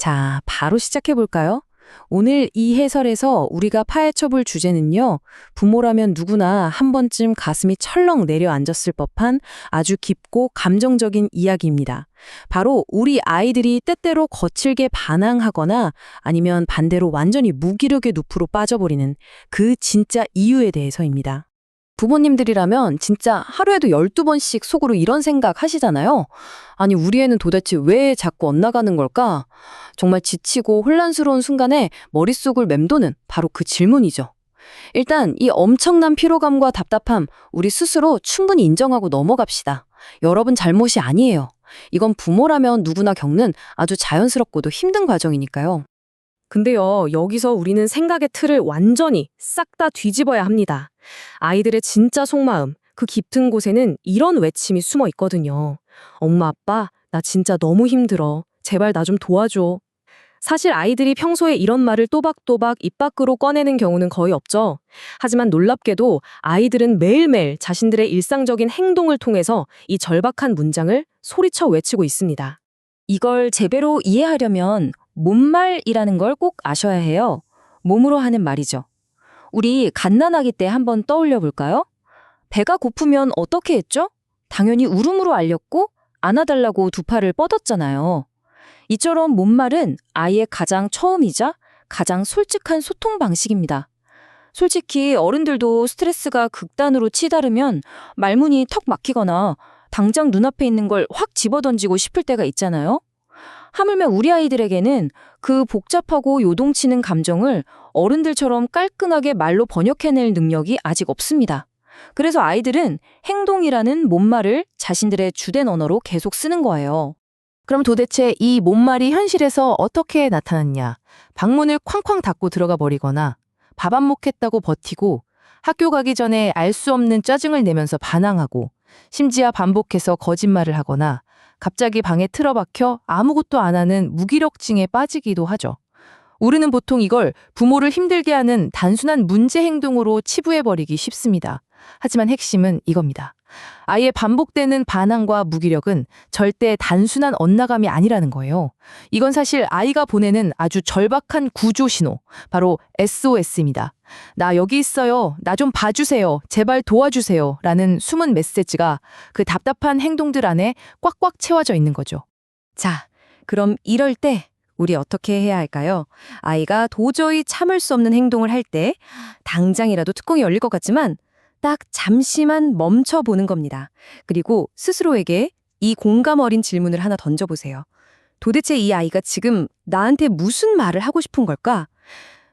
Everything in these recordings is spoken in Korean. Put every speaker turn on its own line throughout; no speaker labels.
자, 바로 시작해볼까요? 오늘 이 해설에서 우리가 파헤쳐볼 주제는요, 부모라면 누구나 한 번쯤 가슴이 철렁 내려앉았을 법한 아주 깊고 감정적인 이야기입니다. 바로 우리 아이들이 때때로 거칠게 반항하거나 아니면 반대로 완전히 무기력의 늪으로 빠져버리는 그 진짜 이유에 대해서입니다. 부모님들이라면 진짜 하루에도 12번씩 속으로 이런 생각 하시잖아요. 아니, 우리 애는 도대체 왜 자꾸 엇나가는 걸까? 정말 지치고 혼란스러운 순간에 머릿속을 맴도는 바로 그 질문이죠. 일단 이 엄청난 피로감과 답답함 우리 스스로 충분히 인정하고 넘어갑시다. 여러분 잘못이 아니에요. 이건 부모라면 누구나 겪는 아주 자연스럽고도 힘든 과정이니까요. 근데요, 여기서 우리는 생각의 틀을 완전히 싹 다 뒤집어야 합니다. 아이들의 진짜 속마음, 그 깊은 곳에는 이런 외침이 숨어 있거든요. 엄마, 아빠, 나 진짜 너무 힘들어. 제발 나 좀 도와줘. 사실 아이들이 평소에 이런 말을 또박또박 입 밖으로 꺼내는 경우는 거의 없죠. 하지만 놀랍게도 아이들은 매일매일 자신들의 일상적인 행동을 통해서 이 절박한 문장을 소리쳐 외치고 있습니다. 이걸 제대로 이해하려면 몸말이라는 걸 꼭 아셔야 해요. 몸으로 하는 말이죠. 우리 갓난아기 때 한번 떠올려 볼까요? 배가 고프면 어떻게 했죠? 당연히 울음으로 알렸고 안아달라고 두 팔을 뻗었잖아요. 이처럼 몸말은 아이의 가장 처음이자 가장 솔직한 소통 방식입니다. 솔직히 어른들도 스트레스가 극단으로 치달으면 말문이 턱 막히거나 당장 눈앞에 있는 걸 확 집어던지고 싶을 때가 있잖아요. 하물며 우리 아이들에게는 그 복잡하고 요동치는 감정을 어른들처럼 깔끔하게 말로 번역해낼 능력이 아직 없습니다. 그래서 아이들은 행동이라는 몸말을 자신들의 주된 언어로 계속 쓰는 거예요.
그럼 도대체 이 몸말이 현실에서 어떻게 나타났냐? 방문을 쾅쾅 닫고 들어가 버리거나 밥 안 먹겠다고 버티고 학교 가기 전에 알 수 없는 짜증을 내면서 반항하고 심지어 반복해서 거짓말을 하거나 갑자기 방에 틀어박혀 아무것도 안 하는 무기력증에 빠지기도 하죠. 우리는 보통 이걸 부모를 힘들게 하는 단순한 문제 행동으로 치부해버리기 쉽습니다. 하지만 핵심은 이겁니다. 아이의 반복되는 반항과 무기력은 절대 단순한 엇나감이 아니라는 거예요. 이건 사실 아이가 보내는 아주 절박한 구조 신호, 바로 SOS입니다. 나 여기 있어요. 나 좀 봐주세요. 제발 도와주세요. 라는 숨은 메시지가 그 답답한 행동들 안에 꽉꽉 채워져 있는 거죠.
자, 그럼 이럴 때 우리 어떻게 해야 할까요? 아이가 도저히 참을 수 없는 행동을 할 때 당장이라도 뚜껑이 열릴 것 같지만 딱 잠시만 멈춰보는 겁니다. 그리고 스스로에게 이 공감 어린 질문을 하나 던져보세요. 도대체 이 아이가 지금 나한테 무슨 말을 하고 싶은 걸까?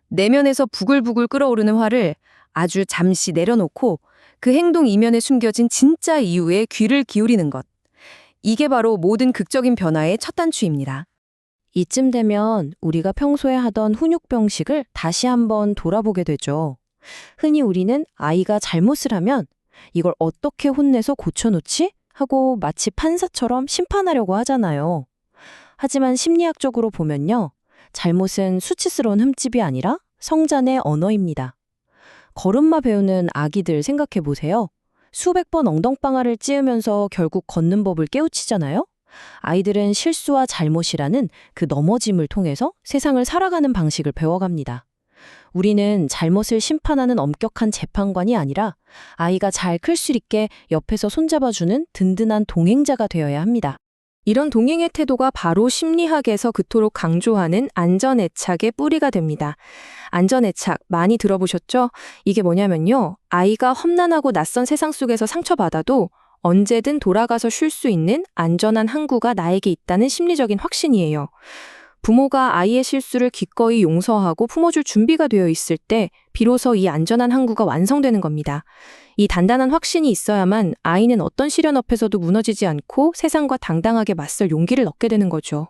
내면에서 부글부글 끓어오르는 화를 아주 잠시 내려놓고 그 행동 이면에 숨겨진 진짜 이유에 귀를 기울이는 것. 이게 바로 모든 극적인 변화의 첫 단추입니다. 이쯤 되면 우리가 평소에 하던 훈육병식을 다시 한번 돌아보게 되죠. 흔히 우리는 아이가 잘못을 하면 이걸 어떻게 혼내서 고쳐놓지? 하고 마치 판사처럼 심판하려고 하잖아요. 하지만 심리학적으로 보면요. 잘못은 수치스러운 흠집이 아니라 성잔의 언어입니다. 걸음마 배우는 아기들 생각해 보세요. 수백 번 엉덩방아를 찧으면서 결국 걷는 법을 깨우치잖아요. 아이들은 실수와 잘못이라는 그 넘어짐을 통해서 세상을 살아가는 방식을 배워갑니다. 우리는 잘못을 심판하는 엄격한 재판관이 아니라 아이가 잘 클 수 있게 옆에서 손잡아주는 든든한 동행자가 되어야 합니다. 이런 동행의 태도가 바로 심리학에서 그토록 강조하는 안전애착의 뿌리가 됩니다. 안전애착 많이 들어보셨죠? 이게 뭐냐면요. 아이가 험난하고 낯선 세상 속에서 상처받아도 언제든 돌아가서 쉴 수 있는 안전한 항구가 나에게 있다는 심리적인 확신이에요. 부모가 아이의 실수를 기꺼이 용서하고 품어줄 준비가 되어 있을 때 비로소 이 안전한 항구가 완성되는 겁니다. 이 단단한 확신이 있어야만 아이는 어떤 시련 앞에서도 무너지지 않고 세상과 당당하게 맞설 용기를 얻게 되는 거죠.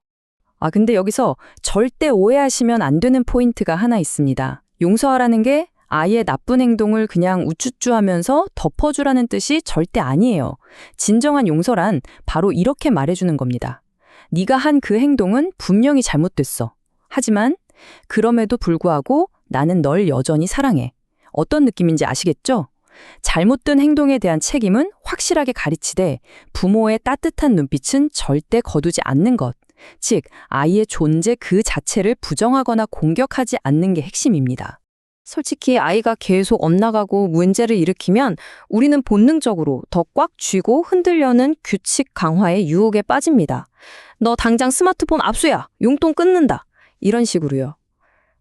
근데 여기서 절대 오해하시면 안 되는 포인트가 하나 있습니다. 용서하라는 게 아이의 나쁜 행동을 그냥 우쭈쭈하면서 덮어주라는 뜻이 절대 아니에요. 진정한 용서란 바로 이렇게 말해주는 겁니다. 네가 한 그 행동은 분명히 잘못됐어. 하지만 그럼에도 불구하고 나는 널 여전히 사랑해. 어떤 느낌인지 아시겠죠? 잘못된 행동에 대한 책임은 확실하게 가르치되 부모의 따뜻한 눈빛은 절대 거두지 않는 것. 즉, 아이의 존재 그 자체를 부정하거나 공격하지 않는 게 핵심입니다. 솔직히 아이가 계속 엇나가고 문제를 일으키면 우리는 본능적으로 더 꽉 쥐고 흔들려는 규칙 강화의 유혹에 빠집니다. 너 당장 스마트폰 압수야! 용돈 끊는다! 이런 식으로요.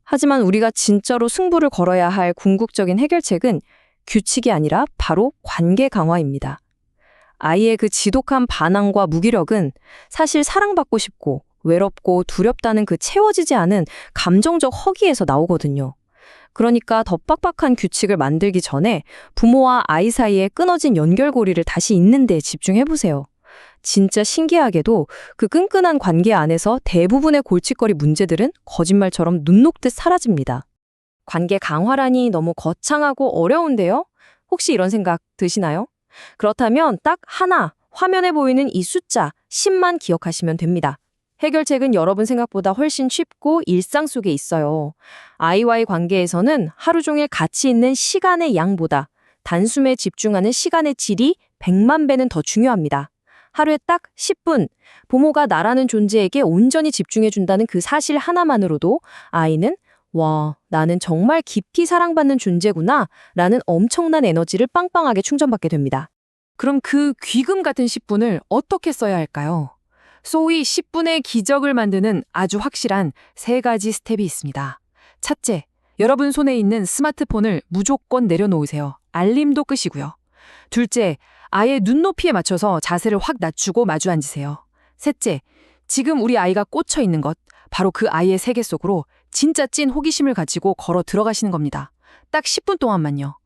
하지만 우리가 진짜로 승부를 걸어야 할 궁극적인 해결책은 규칙이 아니라 바로 관계 강화입니다. 아이의 그 지독한 반항과 무기력은 사실 사랑받고 싶고 외롭고 두렵다는 그 채워지지 않은 감정적 허기에서 나오거든요. 그러니까 더 빡빡한 규칙을 만들기 전에 부모와 아이 사이에 끊어진 연결고리를 다시 잇는 데 집중해보세요. 진짜 신기하게도 그 끈끈한 관계 안에서 대부분의 골칫거리 문제들은 거짓말처럼 눈 녹듯 사라집니다. 관계 강화라니 너무 거창하고 어려운데요? 혹시 이런 생각 드시나요? 그렇다면 딱 하나, 화면에 보이는 이 숫자 10만 기억하시면 됩니다. 해결책은 여러분 생각보다 훨씬 쉽고 일상 속에 있어요. 아이와의 관계에서는 하루 종일 같이 있는 시간의 양보다 단숨에 집중하는 시간의 질이 100만 배는 더 중요합니다. 하루에 딱 10분, 부모가 나라는 존재에게 온전히 집중해준다는 그 사실 하나만으로도 아이는 와, 나는 정말 깊이 사랑받는 존재구나 라는 엄청난 에너지를 빵빵하게 충전받게 됩니다.
그럼 그 귀금 같은 10분을 어떻게 써야 할까요? 소위 10분의 기적을 만드는 아주 확실한 3가지 스텝이 있습니다. 첫째, 여러분 손에 있는 스마트폰을 무조건 내려놓으세요. 알림도 끄시고요. 둘째, 아이의 눈높이에 맞춰서 자세를 확 낮추고 마주 앉으세요. 셋째, 지금 우리 아이가 꽂혀 있는 것, 바로 그 아이의 세계 속으로 진짜 찐 호기심을 가지고 걸어 들어가시는 겁니다. 딱 10분 동안만요.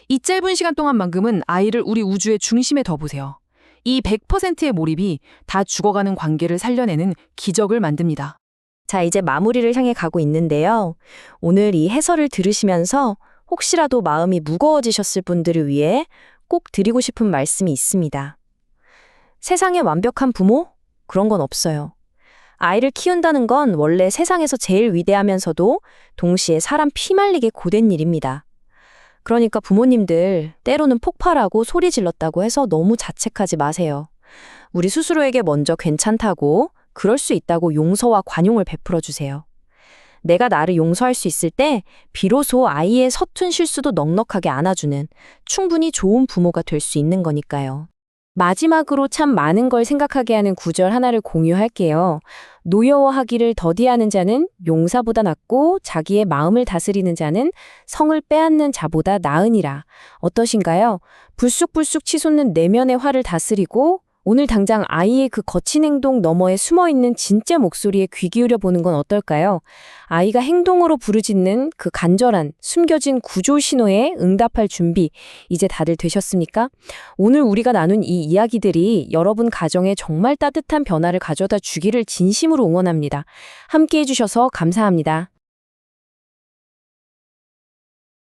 이 짧은 시간 동안만큼은 아이를 우리 우주의 중심에 더 보세요. 이 100%의 몰입이 다 죽어가는 관계를 살려내는 기적을 만듭니다.
자, 이제 마무리를 향해 가고 있는데요. 오늘 이 해설을 들으시면서 혹시라도 마음이 무거워지셨을 분들을 위해 꼭 드리고 싶은 말씀이 있습니다. 세상에 완벽한 부모? 그런 건 없어요. 아이를 키운다는 건 원래 세상에서 제일 위대하면서도 동시에 사람 피말리게 고된 일입니다. 그러니까 부모님들 때로는 폭발하고 소리 질렀다고 해서 너무 자책하지 마세요. 우리 스스로에게 먼저 괜찮다고, 그럴 수 있다고 용서와 관용을 베풀어 주세요. 내가 나를 용서할 수 있을 때 비로소 아이의 서툰 실수도 넉넉하게 안아주는 충분히 좋은 부모가 될 수 있는 거니까요. 마지막으로 참 많은 걸 생각하게 하는 구절 하나를 공유할게요. 노여워하기를 더디하는 자는 용사보다 낫고 자기의 마음을 다스리는 자는 성을 빼앗는 자보다 나으니라. 어떠신가요? 불쑥불쑥 치솟는 내면의 화를 다스리고 오늘 당장 아이의 그 거친 행동 너머에 숨어있는 진짜 목소리에 귀 기울여 보는 건 어떨까요? 아이가 행동으로 부르짖는 그 간절한 숨겨진 구조 신호에 응답할 준비 이제 다들 되셨습니까? 오늘 우리가 나눈 이 이야기들이 여러분 가정에 정말 따뜻한 변화를 가져다 주기를 진심으로 응원합니다. 함께 해주셔서 감사합니다.